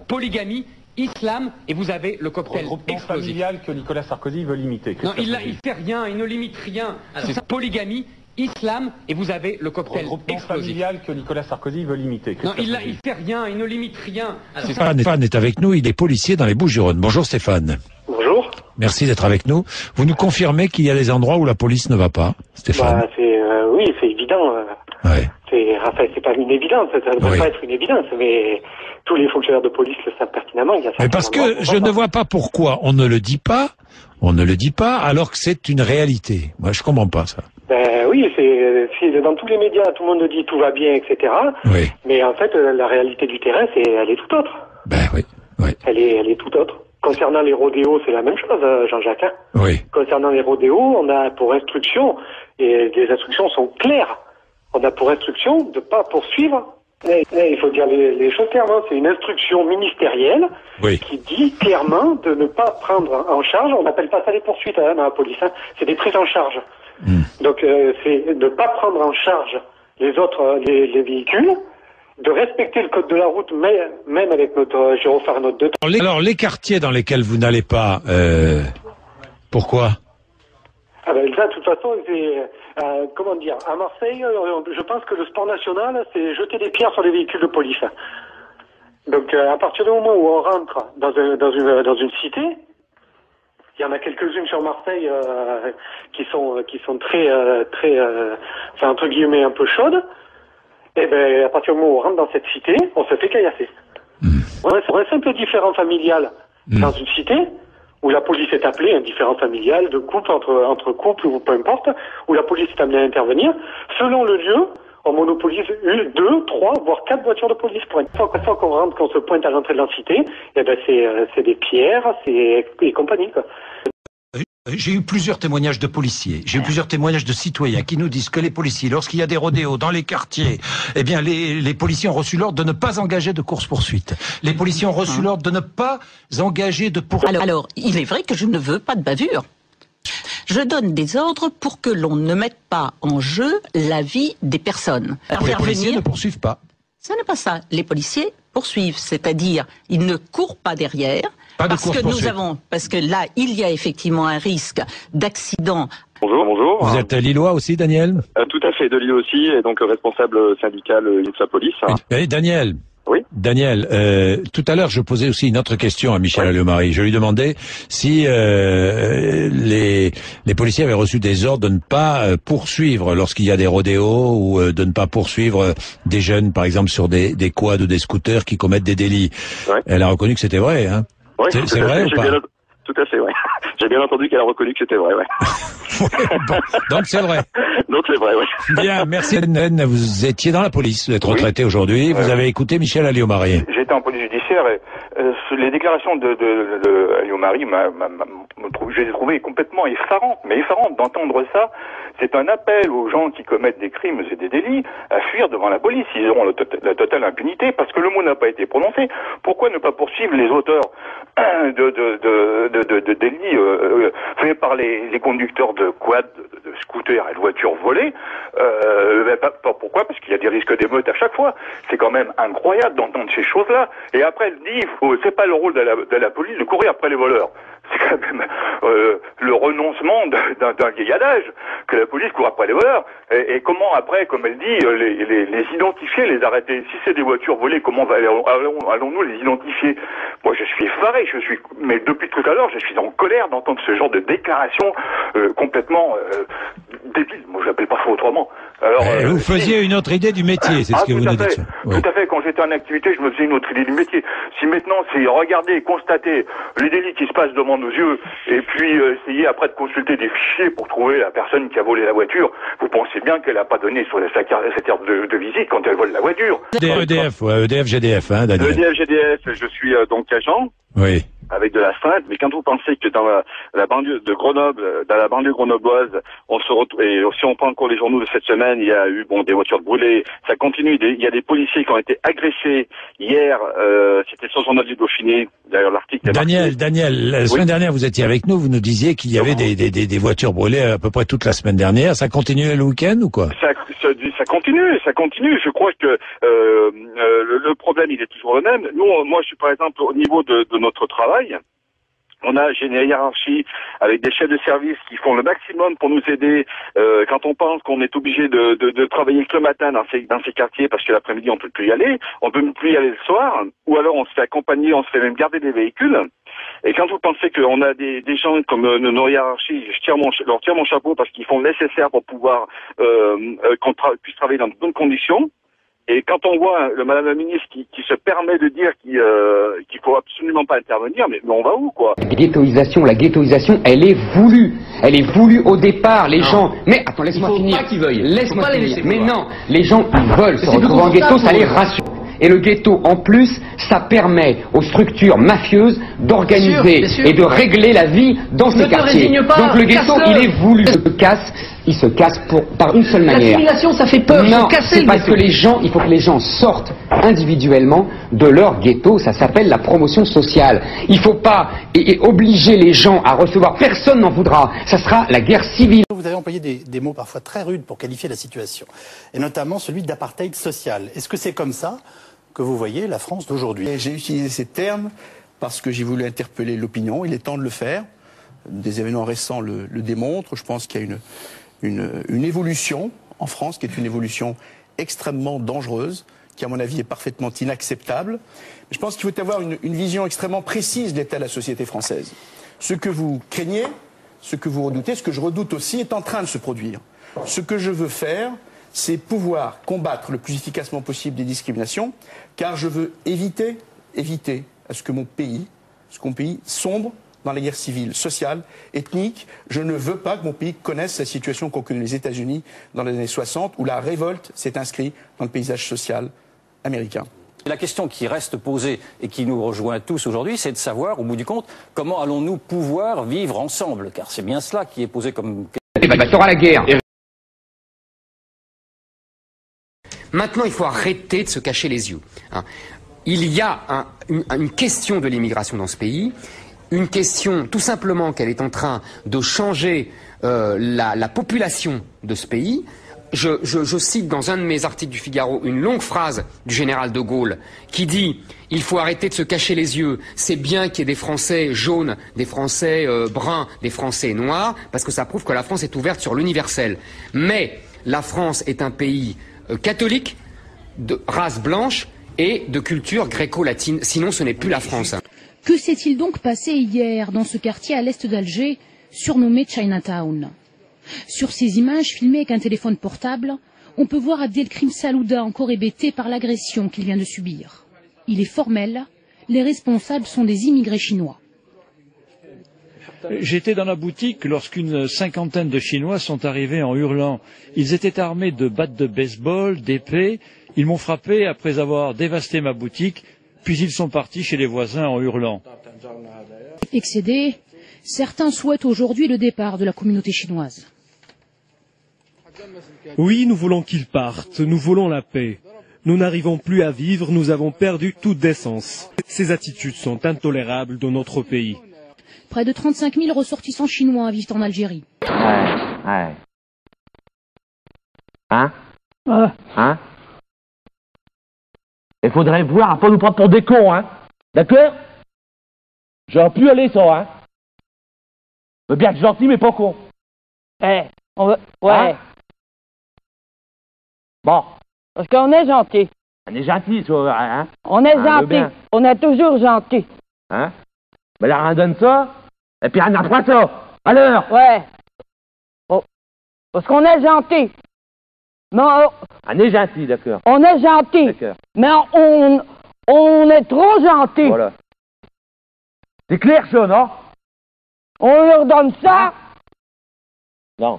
polygamie, islam, et vous avez le cocktail explosif. Familial que Nicolas Sarkozy veut limiter. Non, il fait rien, il ne limite rien. C'est ça, polygamie, islam, et vous avez le cocktail explosif. Familial que Nicolas Sarkozy veut limiter. Non, il fait rien, il ne limite rien. Stéphane est avec nous, il est policier dans les Bouches-du-Rhône. Bonjour Stéphane. Bonjour. Merci d'être avec nous. Vous nous confirmez qu'il y a des endroits où la police ne va pas, Stéphane? Oui, c'est évident. Ouais. C'est pas une évidence, ça ne peut pas être une évidence, mais tous les fonctionnaires de police le savent pertinemment. Mais parce que je ne vois pas pourquoi on ne le dit pas, alors que c'est une réalité. Moi, je comprends pas ça. Oui, c'est dans tous les médias, tout le monde dit tout va bien, etc. Oui. Mais en fait, la réalité du terrain, elle est tout autre. Oui. Elle est tout autre. Concernant les rodéos, c'est la même chose, Jean-Jacques. Oui. Concernant les rodéos, on a pour instruction, et les instructions sont claires, on a pour instruction de ne pas poursuivre. Il faut dire les choses clairement, c'est une instruction ministérielle qui dit clairement de ne pas prendre en charge, on n'appelle pas ça des poursuites dans la police, c'est des prises en charge. Donc c'est de ne pas prendre en charge les véhicules, de respecter le code de la route, même avec notre gyrophare note 2. Alors les quartiers dans lesquels vous n'allez pas, pourquoi? Ça, de toute façon, à Marseille, je pense que le sport national, c'est jeter des pierres sur les véhicules de police. Donc, à partir du moment où on rentre dans une cité, il y en a quelques-unes sur Marseille qui sont très entre guillemets un peu chaudes. Et ben, à partir du moment où on rentre dans cette cité, on se fait caillasser. Pour un simple différend familial dans une cité, où la police est appelée, un différend familial, de couple, entre couples ou peu importe, où la police est amenée à intervenir, selon le lieu, on monopolise 1, 2, 3, voire 4 voitures de police pour une fois qu'on rentre, qu'on se pointe à l'entrée de la cité, et ben c'est des pierres, et compagnie, quoi. J'ai eu plusieurs témoignages de policiers, j'ai eu plusieurs témoignages de citoyens qui nous disent que les policiers, lorsqu'il y a des rodéos dans les quartiers, eh bien les policiers ont reçu l'ordre de ne pas engager de course-poursuite. Les policiers ont reçu l'ordre de ne pas engager de poursuite. Alors, il est vrai que je ne veux pas de bavure. Je donne des ordres pour que l'on ne mette pas en jeu la vie des personnes. Les policiers ne poursuivent pas. Ce n'est pas ça. Les policiers poursuivent, c'est-à-dire ils ne courent pas derrière. Parce que là, il y a effectivement un risque d'accident. Bonjour. Vous êtes lillois aussi, Daniel? Tout à fait, de Lille aussi, et donc responsable syndical de la police. Daniel. Oui. Daniel, tout à l'heure, je posais aussi une autre question à Michel Alliomarie. Je lui demandais si les policiers avaient reçu des ordres de ne pas poursuivre lorsqu'il y a des rodéos ou de ne pas poursuivre des jeunes, par exemple, sur des quads ou des scooters qui commettent des délits. Ouais. Elle a reconnu que c'était vrai, hein? Oui, c'est vrai ou pas? Tout à fait, oui. J'ai bien entendu qu'elle a reconnu que c'était vrai, ouais. Donc c'est vrai. Donc c'est vrai, oui. Bien, merci. Vous étiez dans la police, vous êtes retraité aujourd'hui. Vous avez écouté Michel Alliomarie. J'étais en police judiciaire et les déclarations de Alliomarie, je les ai trouvées complètement effarantes. Mais effarantes d'entendre ça, c'est un appel aux gens qui commettent des crimes et des délits à fuir devant la police. Ils auront la totale impunité parce que le mot n'a pas été prononcé. Pourquoi ne pas poursuivre les auteurs de délits faits par les conducteurs de quad, de scooters et de voitures volées? Pourquoi? Parce qu'il y a des risques d'émeute à chaque fois. C'est quand même incroyable d'entendre ces choses-là. Et après, elle dit, c'est pas le rôle de la police de courir après les voleurs. C'est quand même le renoncement d'un vieil adage, que la police court après les voleurs. Et comment après, comme elle dit, les identifier, les arrêter? Si c'est des voitures volées, comment allons-nous les identifier? Moi, je suis effaré, mais depuis tout à l'heure, je suis en colère d'entendre ce genre de déclaration complètement débile. Moi, je l'appelle pas ça autrement. Alors, vous faisiez une autre idée du métier, c'est ce que vous nous dites. Tout à fait. Quand j'étais en activité, je me faisais une autre idée du métier. Si maintenant, c'est regarder, constater les délits qui se passent devant nos yeux, et puis essayer après de consulter des fichiers pour trouver la personne qui a volé la voiture, vous pensez bien qu'elle n'a pas donné sur sa carte de visite quand elle vole la voiture. EDF, GDF, hein, Daniel. EDF, GDF, je suis donc agent. Oui. Avec de la streinte, mais quand vous pensez que dans la banlieue de Grenoble, dans la banlieue grenobloise, on se retrouve, et si on prend encore les journaux de cette semaine, il y a eu des voitures brûlées, ça continue, il y a des policiers qui ont été agressés hier, c'était sur le journal du Dauphiné, d'ailleurs l'article. Daniel, la semaine dernière vous étiez avec nous, vous nous disiez qu'il y avait des voitures brûlées à peu près toute la semaine dernière, ça continue le week-end ou quoi? ça continue. Je crois que le problème, il est toujours le même. Nous, moi, je suis par exemple au niveau de notre travail. J'ai une hiérarchie avec des chefs de service qui font le maximum pour nous aider quand on pense qu'on est obligé de travailler que le matin dans ces quartiers parce que l'après-midi on peut plus y aller, on peut plus y aller le soir, ou alors on se fait accompagner, on se fait même garder des véhicules. Et quand vous pensez qu'on a des gens comme nos hiérarchies, leur tire mon chapeau parce qu'ils font le nécessaire pour pouvoir qu'on puisse travailler dans de bonnes conditions. Et quand on voit madame la ministre qui se permet de dire qu'il faut absolument pas intervenir, mais on va où, quoi? La ghettoisation, elle est voulue. Elle est voulue au départ, les gens... Mais attends, laisse-moi finir. Pas qu'ils veuillent. Laisse-moi finir. Mais non, les gens, ils veulent se retrouver en ghetto, ça les rassure. Et le ghetto, en plus, ça permet aux structures mafieuses d'organiser et de régler la vie dans ces quartiers. Donc le ghetto, il est voulu. Il se casse par une seule manière. L'assimilation, ça fait peur. Non, c'est parce que il faut que les gens sortent individuellement de leur ghetto. Ça s'appelle la promotion sociale. Il ne faut pas obliger les gens à recevoir. Personne n'en voudra. Ça sera la guerre civile. Vous avez employé des mots parfois très rudes pour qualifier la situation, et notamment celui d'apartheid social. Est-ce que c'est comme ça que vous voyez la France d'aujourd'hui? J'ai utilisé ces termes parce que j'ai voulu interpeller l'opinion. Il est temps de le faire. Des événements récents le démontrent. Je pense qu'il y a une évolution en France qui est une évolution extrêmement dangereuse, qui à mon avis est parfaitement inacceptable. Je pense qu'il faut avoir une vision extrêmement précise de l'état de la société française. Ce que vous craignez, ce que vous redoutez, ce que je redoute aussi est en train de se produire. Ce que je veux faire, c'est pouvoir combattre le plus efficacement possible des discriminations, car je veux éviter à ce que mon pays sombre dans la guerre civile, sociale, ethnique. Je ne veux pas que mon pays connaisse la situation qu'ont connue les États-Unis dans les années 60, où la révolte s'est inscrite dans le paysage social américain. La question qui reste posée et qui nous rejoint tous aujourd'hui, c'est de savoir, au bout du compte, comment allons-nous pouvoir vivre ensemble? Car c'est bien cela qui est posé comme... Eh ben, il y aura la guerre. Maintenant, il faut arrêter de se cacher les yeux. Il y a une question de l'immigration dans ce pays, une question tout simplement qu'elle est en train de changer la population de ce pays. Je cite dans un de mes articles du Figaro une longue phrase du général de Gaulle qui dit « Il faut arrêter de se cacher les yeux, c'est bien qu'il y ait des Français jaunes, des Français bruns, des Français noirs, parce que ça prouve que la France est ouverte sur l'universel. Mais la France est un pays catholique, de race blanche et de culture gréco-latine, sinon ce n'est plus la France. » Que s'est-il donc passé hier dans ce quartier à l'est d'Alger, surnommé Chinatown? Sur ces images filmées avec un téléphone portable, on peut voir Abdelkrim Salouda encore hébété par l'agression qu'il vient de subir. Il est formel, les responsables sont des immigrés chinois. J'étais dans la boutique lorsqu'une cinquantaine de Chinois sont arrivés en hurlant. Ils étaient armés de battes de baseball, d'épées. Ils m'ont frappé après avoir dévasté ma boutique, puis ils sont partis chez les voisins en hurlant. Excédés, certains souhaitent aujourd'hui le départ de la communauté chinoise. Oui, nous voulons qu'ils partent, nous voulons la paix. Nous n'arrivons plus à vivre, nous avons perdu toute décence. Ces attitudes sont intolérables dans notre pays. Près de 35 000 ressortissants chinois vivent en Algérie. Ouais. Hein? Hein? Il faudrait voir à pas nous prendre pour des cons, hein? D'accord? J'aurais pu aller ça, hein? Mais bien être gentil, mais pas con. Ouais. Ouais. Hein? Bon. Parce qu'on est gentil. On est gentil, ça, hein? On est gentil. On est toujours gentil. Hein? Ben là, on donne ça, et puis on apprend ça. Alors? Ouais. Oh. Parce qu'on est gentil. Non. On est gentil, d'accord. On est gentil. D'accord. Mais on est trop gentil. Voilà. C'est clair, ça, non? On leur donne ça. Non.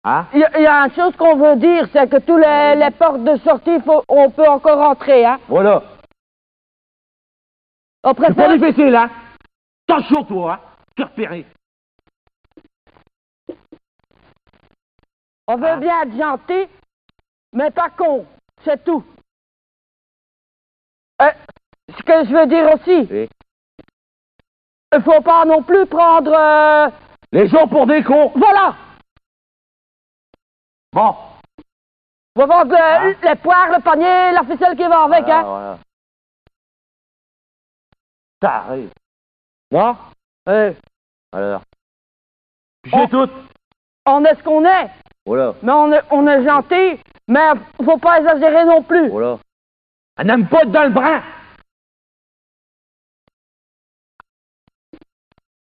Hein? Il y a une chose qu'on veut dire, c'est que tous les portes de sortie, on peut encore rentrer, hein? Voilà. On préfère... C'est pas difficile, hein? T'as chaud, toi, hein? T'es repéré. On veut bien être gentil, mais pas con, c'est tout. Ce que je veux dire aussi, oui. Il faut pas non plus prendre... les gens pour des cons. Voilà. Bon. On va voir les poires, le panier, la ficelle qui va avec, hein. Voilà. Ça arrive. Bon. Alors. Pichez tout. On est ce qu'on est. Voilà. Mais on est gentil, mais faut pas exagérer non plus. Voilà. Elle n'aime pas être dans le brin.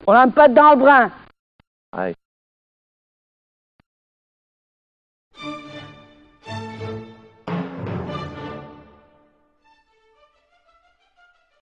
On n'aime pas être dans le brin.